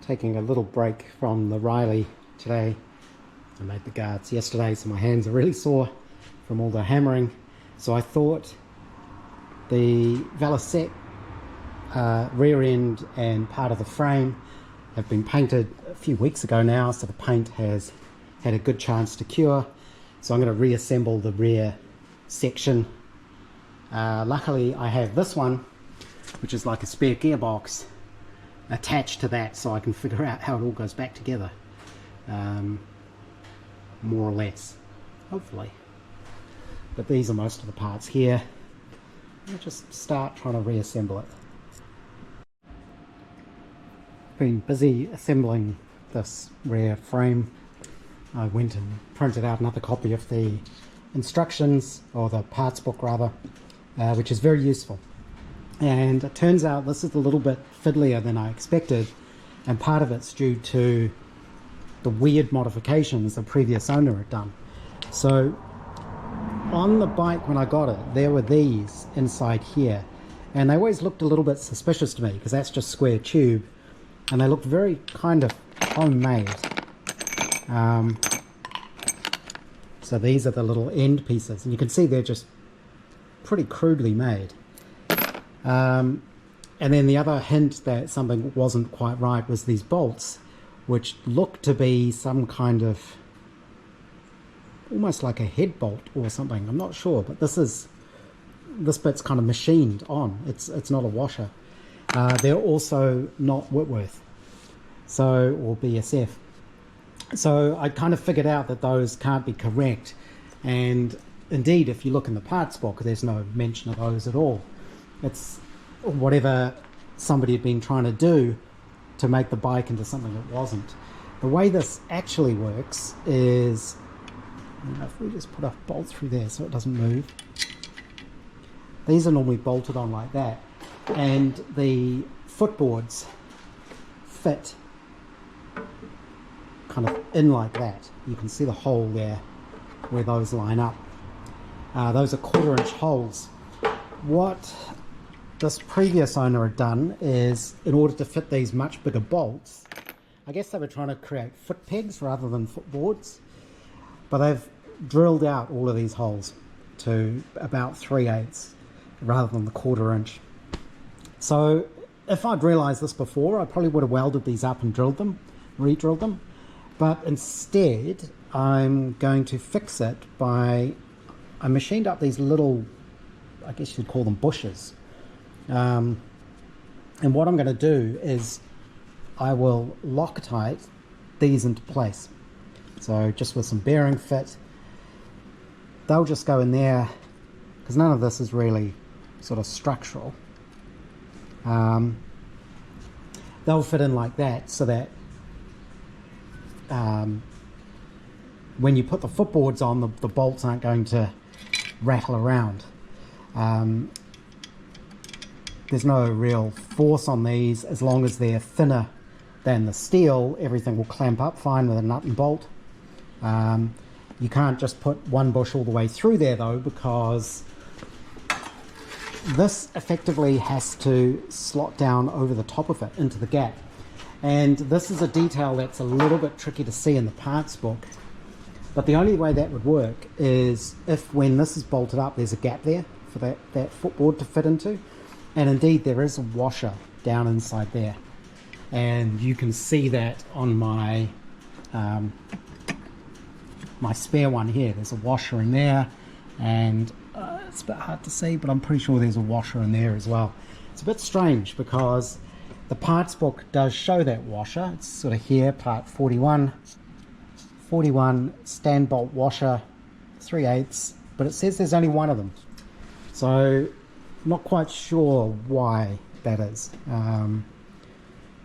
taking a little break from the Riley today. I made the guards yesterday, so my hands are really sore from all the hammering. So I thought the Velocette rear end and part of the frame have been painted a few weeks ago now, so the paint has had a good chance to cure. So I'm going to reassemble the rear section. Luckily I have this one, which is like a spare gearbox, attached to that, so I can figure out how it all goes back together, more or less, hopefully. But these are most of the parts here. I'll just start trying to reassemble it. Been busy assembling this rear frame. I went and printed out another copy of the instructions, or the parts book rather, which is very useful. And it turns out this is a little bit fiddlier than I expected, and part of it's due to the weird modifications the previous owner had done. So on the bike when I got it, there were these inside here, and they always looked a little bit suspicious to me because that's just square tube, and they looked very kind of homemade. So these are the little end pieces, and you can see they're just pretty crudely made. And then the other hint that something wasn't quite right was these bolts, which look to be some kind of, almost like a head bolt or something. I'm not sure, but this bit's kind of machined on. It's not a washer. They're also not Whitworth, or BSF. So I kind of figured out that those can't be correct. And indeed, if you look in the parts book, there's no mention of those at all. It's whatever somebody had been trying to do to make the bike into something it wasn't. The way this actually works is, if we just put a bolt through there so it doesn't move. These are normally bolted on like that, and the footboards fit kind of in like that. You can see the hole there where those line up. Those are 1/4 inch holes. What this previous owner had done is, in order to fit these much bigger bolts, I guess they were trying to create foot pegs rather than footboards, but they've drilled out all of these holes to about 3/8 rather than the 1/4 inch. So if I'd realized this before, I probably would have welded these up and drilled them, re-drilled them, but instead I'm going to fix it by, I machined up these little, I guess you'd call them bushes. And what I'm going to do is I will Loctite these into place. So just with some bearing fit, they'll just go in there, because none of this is really sort of structural. They'll fit in like that, so that when you put the footboards on, the bolts aren't going to rattle around. There's no real force on these. As long as they're thinner than the steel, everything will clamp up fine with a nut and bolt. You can't just put one bush all the way through there though, because this effectively has to slot down over the top of it into the gap. And this is a detail that's a little bit tricky to see in the parts book. But the only way that would work is if, when this is bolted up, there's a gap there for that footboard to fit into. And indeed there is a washer down inside there, and you can see that on my my spare one here. There's a washer in there, and it's a bit hard to see, but I'm pretty sure there's a washer in there as well. It's a bit strange because the parts book does show that washer. It's sort of here, part 41 stand bolt washer, 3/8, but it says there's only one of them. So I'm not quite sure why that is,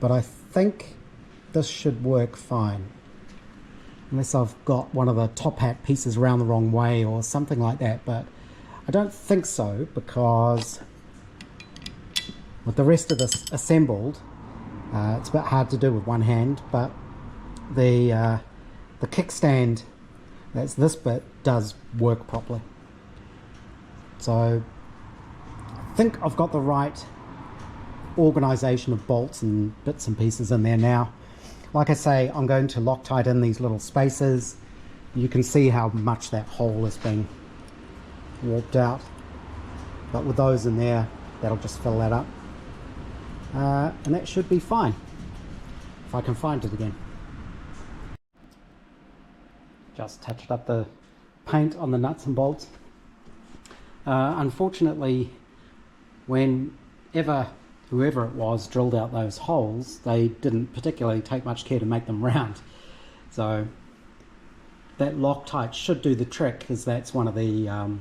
but I think this should work fine, unless I've got one of the top hat pieces around the wrong way or something like that. But I don't think so, because with the rest of this assembled, it's a bit hard to do with one hand, but the kickstand, that's this bit, does work properly. So I think I've got the right organisation of bolts and bits and pieces in there now. Like I say, I'm going to Loctite in these little spaces. You can see how much that hole is being warped out. But with those in there, that'll just fill that up. And that should be fine, if I can find it again. Just touched up the paint on the nuts and bolts. Unfortunately, whoever it was drilled out those holes, they didn't particularly take much care to make them round. So that Loctite should do the trick, because that's one of the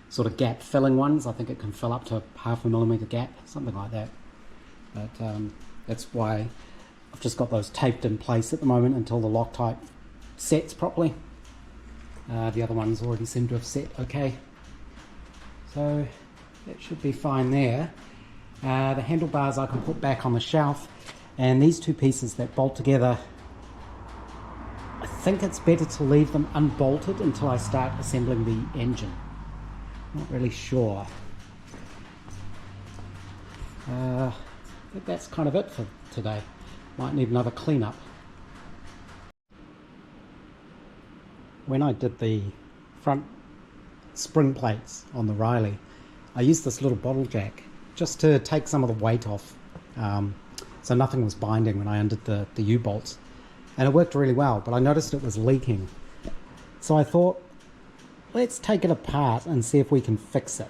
sort of gap filling ones. I think it can fill up to 0.5 millimeter gap, something like that. But that's why I've just got those taped in place at the moment until the Loctite sets properly. The other ones already seem to have set okay. So that should be fine there. The handlebars I can put back on the shelf, and these two pieces that bolt together, I think it's better to leave them unbolted until I start assembling the engine. Not really sure. I think that's kind of it for today. Might need another cleanup. When I did the front spring plates on the Riley, I used this little bottle jack just to take some of the weight off, so nothing was binding when I undid the U-bolts, and it worked really well, but I noticed it was leaking. So I thought, let's take it apart and see if we can fix it.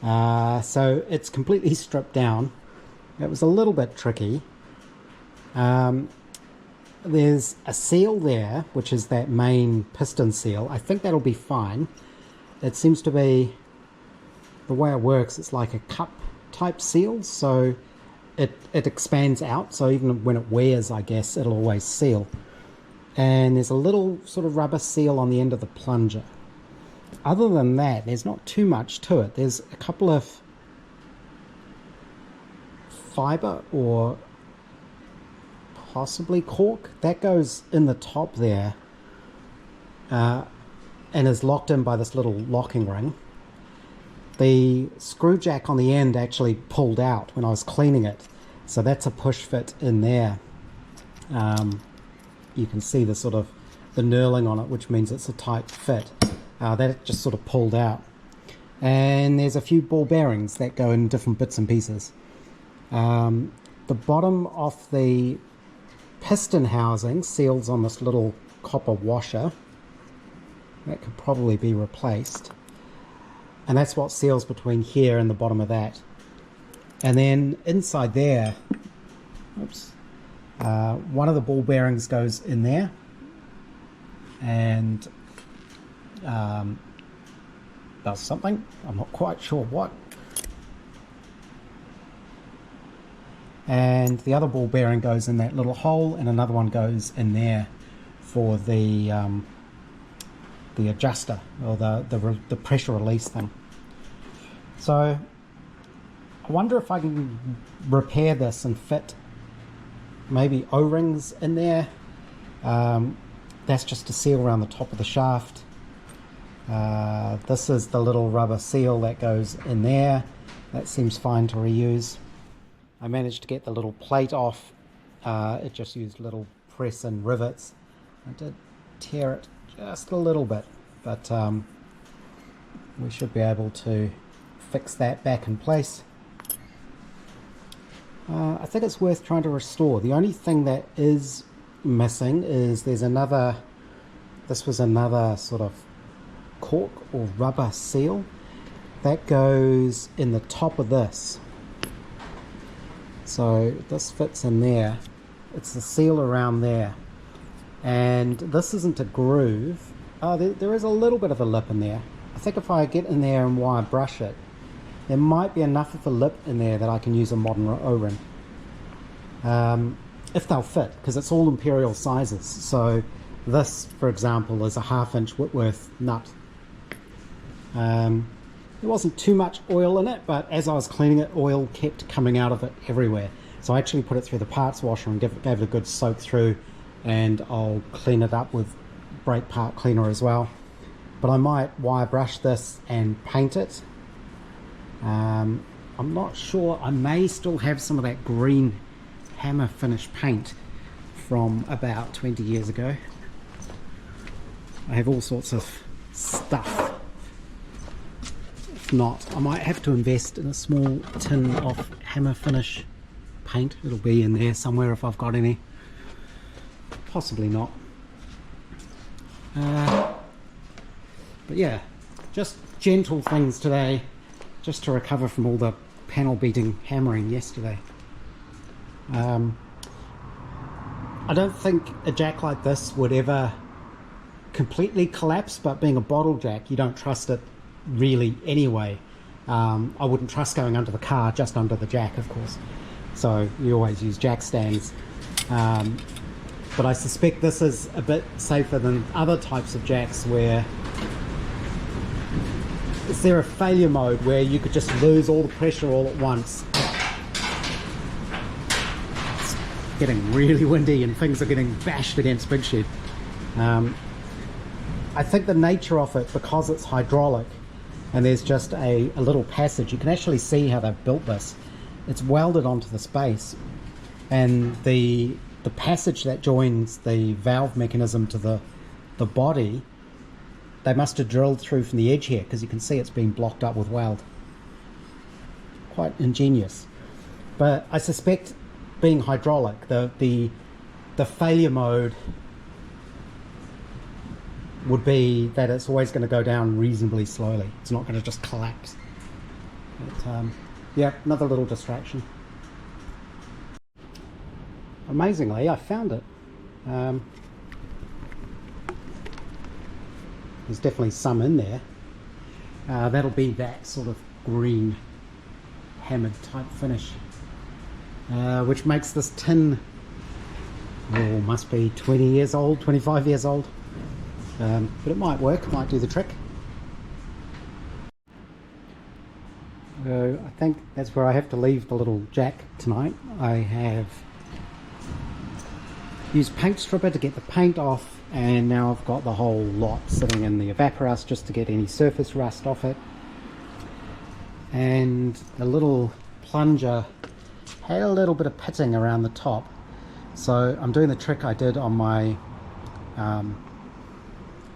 So it's completely stripped down. It was a little bit tricky. There's a seal there, which is that main piston seal. I think that'll be fine. It seems to be, the way it works, it's like a cup type seal, so it expands out, so even when it wears, I guess, it'll always seal. And there's a little sort of rubber seal on the end of the plunger. Other than that, there's not too much to it. There's a couple of fiber or possibly cork that goes in the top there, and is locked in by this little locking ring. The screw jack on the end actually pulled out when I was cleaning it, so that's a push fit in there. You can see the sort of the knurling on it, which means it's a tight fit. That just sort of pulled out. And there's a few ball bearings that go in different bits and pieces. The bottom of the piston housing seals on this little copper washer. That could probably be replaced. And that's what seals between here and the bottom of that. And then inside there, oops, one of the ball bearings goes in there, and does something. I'm not quite sure what. And the other ball bearing goes in that little hole, and another one goes in there for the adjuster, or the pressure release thing. So I wonder if I can repair this and fit maybe O-rings in there. That's just to seal around the top of the shaft. This is the little rubber seal that goes in there. That seems fine to reuse. I managed to get the little plate off. It just used little press and rivets. I did tear it just a little bit, but we should be able to fix that back in place. I think it's worth trying to restore. The only thing that is missing is this was another sort of cork or rubber seal that goes in the top of this. So this fits in there. It's the seal around there, and this isn't a groove. There is a little bit of a lip in there. I think if I get in there and wire brush it, there might be enough of a lip in there that I can use a modern O-ring. If they'll fit, because it's all imperial sizes. So this, for example, is a 1/2 inch Whitworth nut. There wasn't too much oil in it, but as I was cleaning it, oil kept coming out of it everywhere. So I actually put it through the parts washer and gave it a good soak through, and I'll clean it up with brake part cleaner as well. But I might wire brush this and paint it. I'm not sure. I may still have some of that green hammer finish paint from about 20 years ago. I have all sorts of stuff. If not, I might have to invest in a small tin of hammer finish paint. It'll be in there somewhere if I've got any. Possibly not. But yeah, just gentle things today, just to recover from all the panel beating hammering yesterday. I don't think a jack like this would ever completely collapse, but being a bottle jack, you don't trust it really anyway. I wouldn't trust going under the car, just under the jack, of course. So you always use jack stands. But I suspect this is a bit safer than other types of jacks where... Is there a failure mode where you could just lose all the pressure all at once? It's getting really windy and things are getting bashed against Big Shed. I think the nature of it, because it's hydraulic and there's just a little passage, you can actually see how they've built this. It's welded onto the space, and the passage that joins the valve mechanism to the body, they must have drilled through from the edge here, because you can see it's been blocked up with weld. Quite ingenious. But I suspect, being hydraulic, the failure mode would be that it's always going to go down reasonably slowly. It's not going to just collapse. But, yeah, another little distraction. Amazingly, I found it. There's definitely some in there. That'll be that sort of green hammered type finish, which makes this tin, oh, must be 20 years old, 25 years old. But it might work, it might do the trick. So I think that's where I have to leave the little jack tonight. I have used paint stripper to get the paint off, and now I've got the whole lot sitting in the evaporust just to get any surface rust off it. And the little plunger had a little bit of pitting around the top, so I'm doing the trick I did on my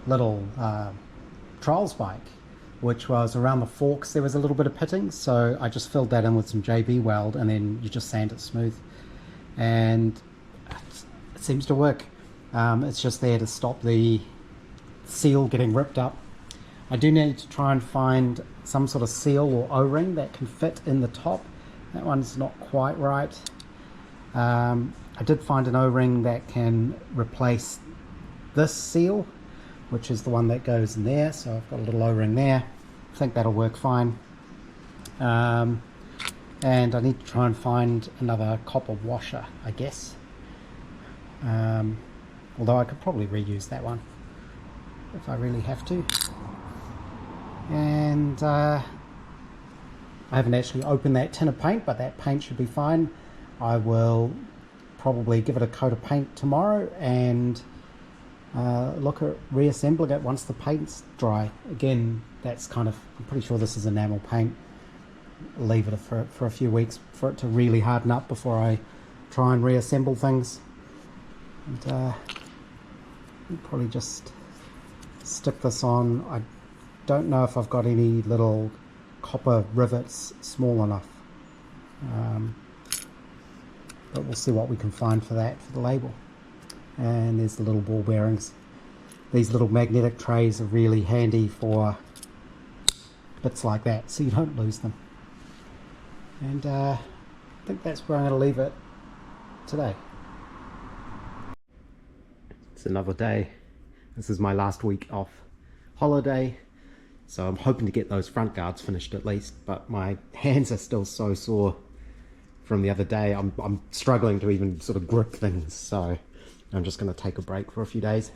little trials bike, which was around the forks there was a little bit of pitting, so I just filled that in with some JB weld, and then you just sand it smooth, and it seems to work. It's just there to stop the seal getting ripped up. I do need to try and find some sort of seal or O-ring that can fit in the top. That one's not quite right. I did find an O-ring that can replace this seal, which is the one that goes in there, so I've got a little O-ring there. I think that'll work fine. And I need to try and find another copper washer, I guess. Although I could probably reuse that one if I really have to. And I haven't actually opened that tin of paint, but that paint should be fine. I will probably give it a coat of paint tomorrow and look at reassembling it once the paint's dry. Again, that's kind of, I'm pretty sure this is enamel paint. Leave it for a few weeks for it to really harden up before I try and reassemble things. And I'll probably just stick this on. I don't know if I've got any little copper rivets small enough, but we'll see what we can find for that, for the label. And there's the little ball bearings. These little magnetic trays are really handy for bits like that, so you don't lose them. And I think that's where I'm going to leave it today. It's another day. This is my last week off holiday, so I'm hoping to get those front guards finished at least, but my hands are still so sore from the other day. I'm struggling to even sort of grip things, so I'm just going to take a break for a few days.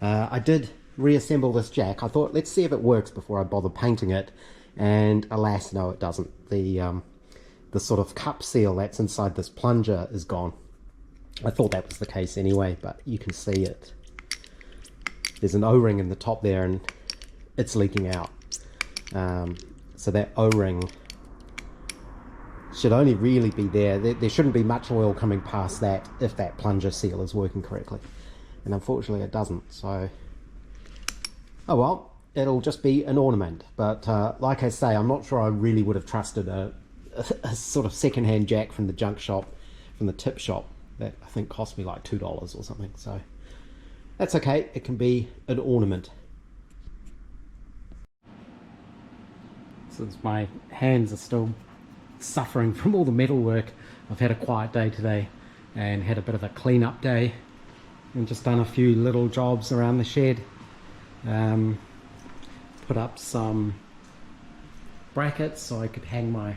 I did reassemble this jack. I thought, let's see if it works before I bother painting it, and alas, no, it doesn't. The sort of cup seal that's inside this plunger is gone. I thought that was the case anyway, but you can see it. There's an O-ring in the top there and it's leaking out. So that O-ring should only really be there shouldn't be much oil coming past that if that plunger seal is working correctly, and unfortunately it doesn't. So oh well, it'll just be an ornament. But like I say, I'm not sure I really would have trusted a sort of second-hand jack from the junk shop, from the tip shop, that I think cost me like $2 or something. So that's okay, it can be an ornament. Since my hands are still suffering from all the metal work, I've had a quiet day today and had a bit of a clean-up day and just done a few little jobs around the shed. Put up some brackets so I could hang my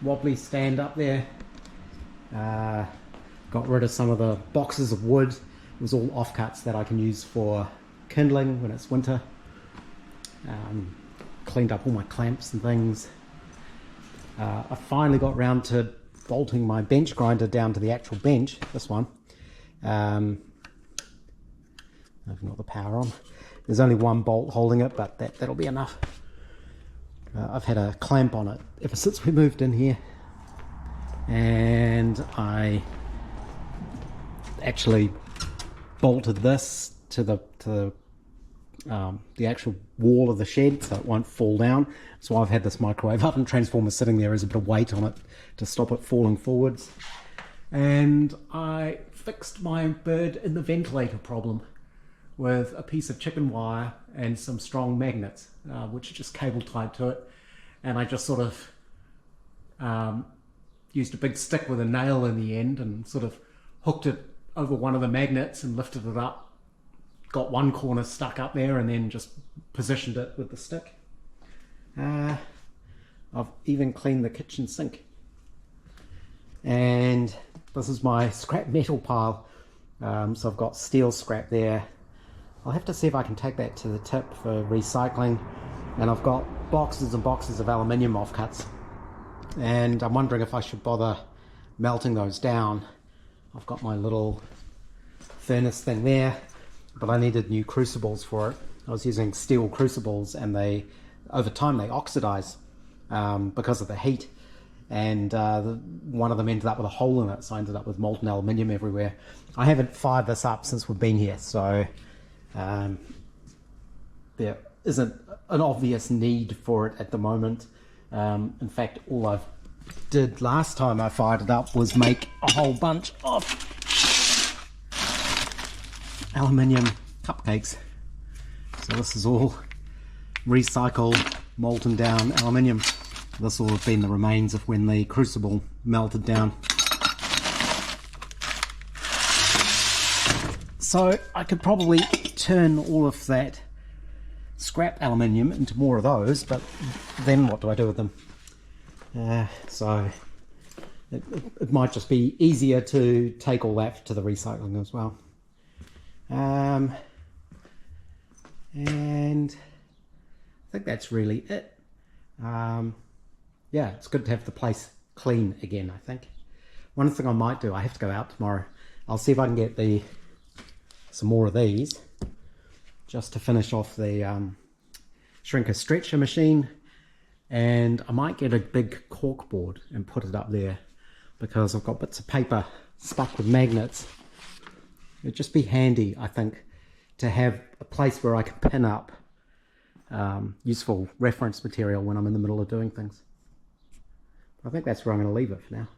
wobbly stand up there. Got rid of some of the boxes of wood. It was all offcuts that I can use for kindling when it's winter. Cleaned up all my clamps and things. I finally got round to bolting my bench grinder down to the actual bench, this one. I've got the power on. There's only one bolt holding it, but that'll be enough. I've had a clamp on it ever since we moved in here, and I actually bolted this to the actual wall of the shed so it won't fall down. So I've had this microwave oven transformer sitting there as a bit of weight on it to stop it falling forwards. And I fixed my bird in the ventilator problem with a piece of chicken wire and some strong magnets, which are just cable tied to it. And I just sort of used a big stick with a nail in the end and sort of hooked it over one of the magnets and lifted it up. Got one corner stuck up there and then just positioned it with the stick. I've even cleaned the kitchen sink. And this is my scrap metal pile. So I've got steel scrap there. I'll have to see if I can take that to the tip for recycling. And I've got boxes and boxes of aluminium offcuts. And I'm wondering if I should bother melting those down. I've got my little furnace thing there, but I needed new crucibles for it. I was using steel crucibles and over time they oxidize because of the heat. And one of them ended up with a hole in it, so I ended up with molten aluminium everywhere. I haven't fired this up since we've been here, so there isn't an obvious need for it at the moment. In fact, all I did last time I fired it up was make a whole bunch of aluminium cupcakes. So this is all recycled, molten down aluminium. This will have been the remains of when the crucible melted down. So I could probably turn all of that scrap aluminium into more of those, but then what do I do with them? So it might just be easier to take all that to the recycling as well. And I think that's really it. Yeah, it's good to have the place clean again, I think. One thing I might do, I have to go out tomorrow. I'll see if I can get some more of these just to finish off the shrinker stretcher machine. And I might get a big cork board and put it up there because I've got bits of paper stuck with magnets. It'd just be handy, I think, to have a place where I can pin up useful reference material when I'm in the middle of doing things. I think that's where I'm going to leave it for now.